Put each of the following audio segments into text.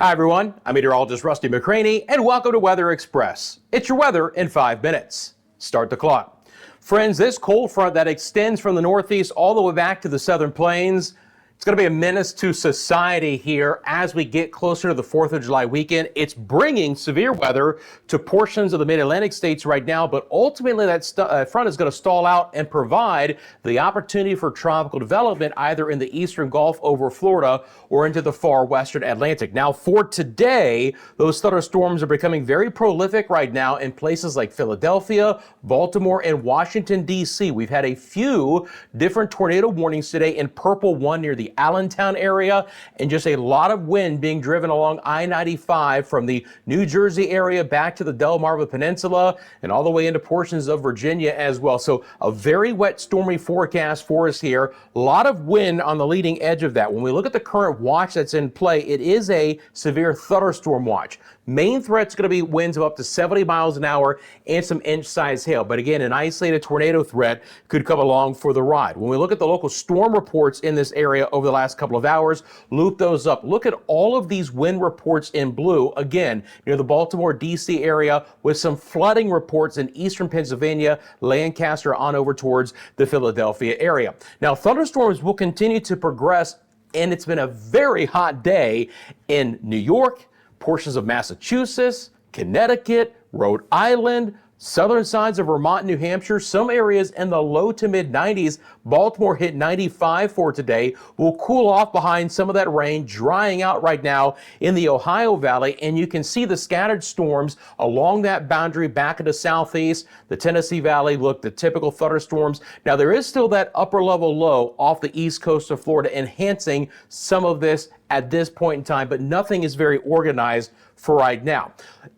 Hi everyone, I'm meteorologist Rusty McCranie and welcome to Weather Express. It's your weather in 5 minutes. Start the clock. Friends, this cold front that extends from the northeast all the way back to the southern plains, it's going to be a menace to society here as we get closer to the 4th of July weekend. It's bringing severe weather to portions of the mid-Atlantic states right now, but ultimately that front is going to stall out and provide the opportunity for tropical development either in the eastern Gulf over Florida or into the far western Atlantic. Now for today, those thunderstorms are becoming very prolific right now in places like Philadelphia, Baltimore, and Washington, D.C. We've had a few different tornado warnings today in purple one near the Allentown area, and just a lot of wind being driven along I-95 from the New Jersey area back to the Delmarva Peninsula and all the way into portions of Virginia as well. So a very wet, stormy forecast for us here. A lot of wind on the leading edge of that. When we look at the current watch that's in play, it is a severe thunderstorm watch. Main threat's going to be winds of up to 70 miles an hour and some inch-sized hail. But again, an isolated tornado threat could come along for the ride. When we look at the local storm reports in this area over the last couple of hours, loop those up. Look at all of these wind reports in blue, again, near the Baltimore, D.C. area, with some flooding reports in eastern Pennsylvania, Lancaster on over towards the Philadelphia area. Now, thunderstorms will continue to progress, and it's been a very hot day in New York, portions of Massachusetts, Connecticut, Rhode Island, southern sides of Vermont, New Hampshire, some areas in the low to mid 90s. Baltimore hit 95 for today. Will cool off behind some of that rain, drying out right now in the Ohio Valley, and you can see the scattered storms along that boundary back into southeast. The Tennessee Valley, look, the typical thunderstorms. Now there is still that upper level low off the east coast of Florida enhancing some of this at this point in time, but nothing is very organized for right now.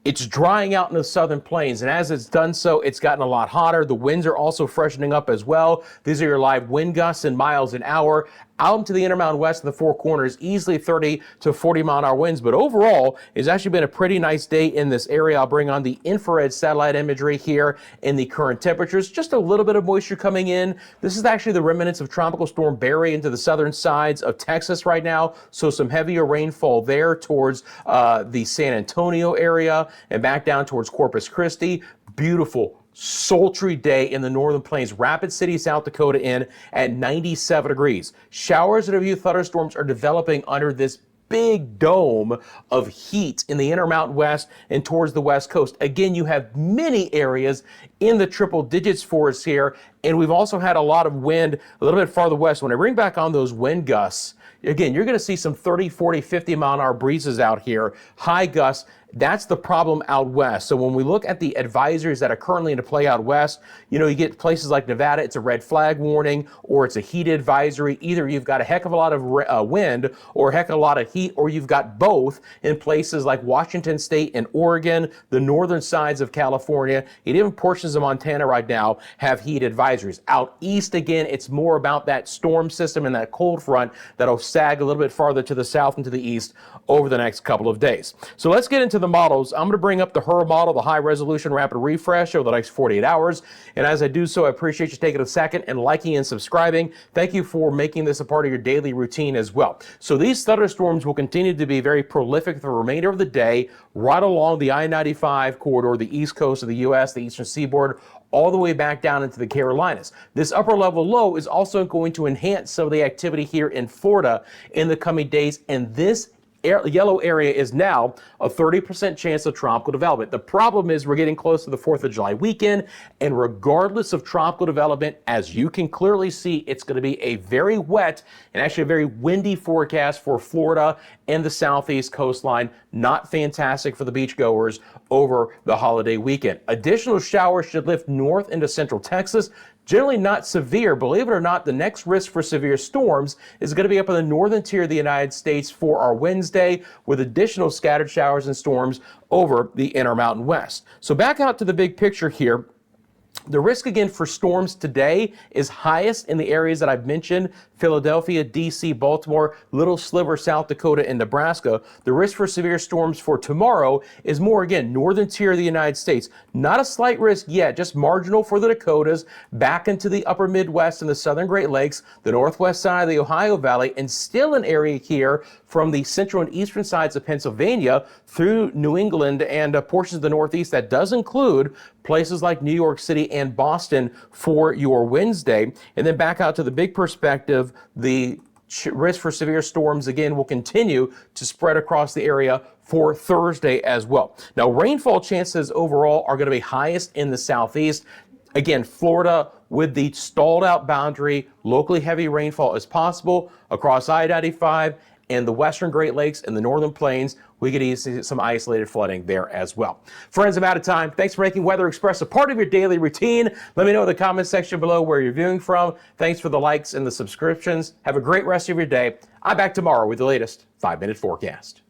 It's drying out in the southern plains, and as it's done so, it's gotten a lot hotter. The winds are also freshening up as well. These are your live wind gusts in miles an hour. Out into the Intermountain West and the Four Corners, easily 30 to 40 mile an hour winds. But overall, it's actually been a pretty nice day in this area. I'll bring on the infrared satellite imagery here in the current temperatures. Just a little bit of moisture coming in. This is actually the remnants of Tropical Storm Barry into the southern sides of Texas right now. So some heavier rainfall there towards the San Antonio area and back down towards Corpus Christi. Beautiful, sultry day in the northern plains. Rapid City, South Dakota in at 97 degrees. Showers and a few thunderstorms are developing under this big dome of heat in the Intermountain West and towards the West Coast. Again, you have many areas in the triple digits for us here, and we've also had a lot of wind a little bit farther west. When I bring back on those wind gusts, again, you're going to see some 30, 40, 50 mile an hour breezes out here, high gusts. That's the problem out west. So when we look at the advisories that are currently into play out west, you get places like Nevada, it's a red flag warning, or it's a heat advisory. Either you've got a heck of a lot of wind or a heck of a lot of heat, or you've got both in places like Washington State and Oregon, the northern sides of California, and even portions of Montana right now have heat advisories. Out east, again, it's more about that storm system and that cold front that'll sag a little bit farther to the south and to the east over the next couple of days. So let's get into the models. I'm going to bring up the HRRR model, the high resolution rapid refresh over the next 48 hours. And as I do so, I appreciate you taking a second and liking and subscribing. Thank you for making this a part of your daily routine as well. So these thunderstorms will continue to be very prolific for the remainder of the day, right along the I-95 corridor, the east coast of the U.S., the eastern seaboard, all the way back down into the Carolinas. This upper level low is also going to enhance some of the activity here in Florida in the coming days, and this yellow area is now a 30% chance of tropical development. The problem is we're getting close to the 4th of July weekend, and regardless of tropical development, as you can clearly see, it's going to be a very wet and actually a very windy forecast for Florida and the southeast coastline. Not fantastic for the beachgoers over the holiday weekend. Additional showers should lift north into central Texas. Generally not severe. Believe it or not, the next risk for severe storms is going to be up in the northern tier of the United States for our Wednesday, with additional scattered showers and storms over the Intermountain West. So back out to the big picture here. The risk again for storms today is highest in the areas that I've mentioned: Philadelphia, DC, Baltimore, little sliver South Dakota, and Nebraska. The risk for severe storms for tomorrow is more, again, northern tier of the United States. Not a slight risk yet, just marginal for the Dakotas, back into the upper Midwest and the southern Great Lakes, the northwest side of the Ohio Valley, and still an area here from the central and eastern sides of Pennsylvania through New England and portions of the Northeast. That does include places like New York City and Boston for your Wednesday. And then back out to the big perspective, the risk for severe storms again will continue to spread across the area for Thursday as well. Now, rainfall chances overall are going to be highest in the southeast. Again, Florida with the stalled out boundary, locally heavy rainfall is possible across I-95 and the western Great Lakes and the northern plains. We could see some isolated flooding there as well. Friends, I'm out of time. Thanks for making Weather Express a part of your daily routine. Let me know in the comment section below where you're viewing from. Thanks for the likes and the subscriptions. Have a great rest of your day. I'm back tomorrow with the latest 5-minute forecast.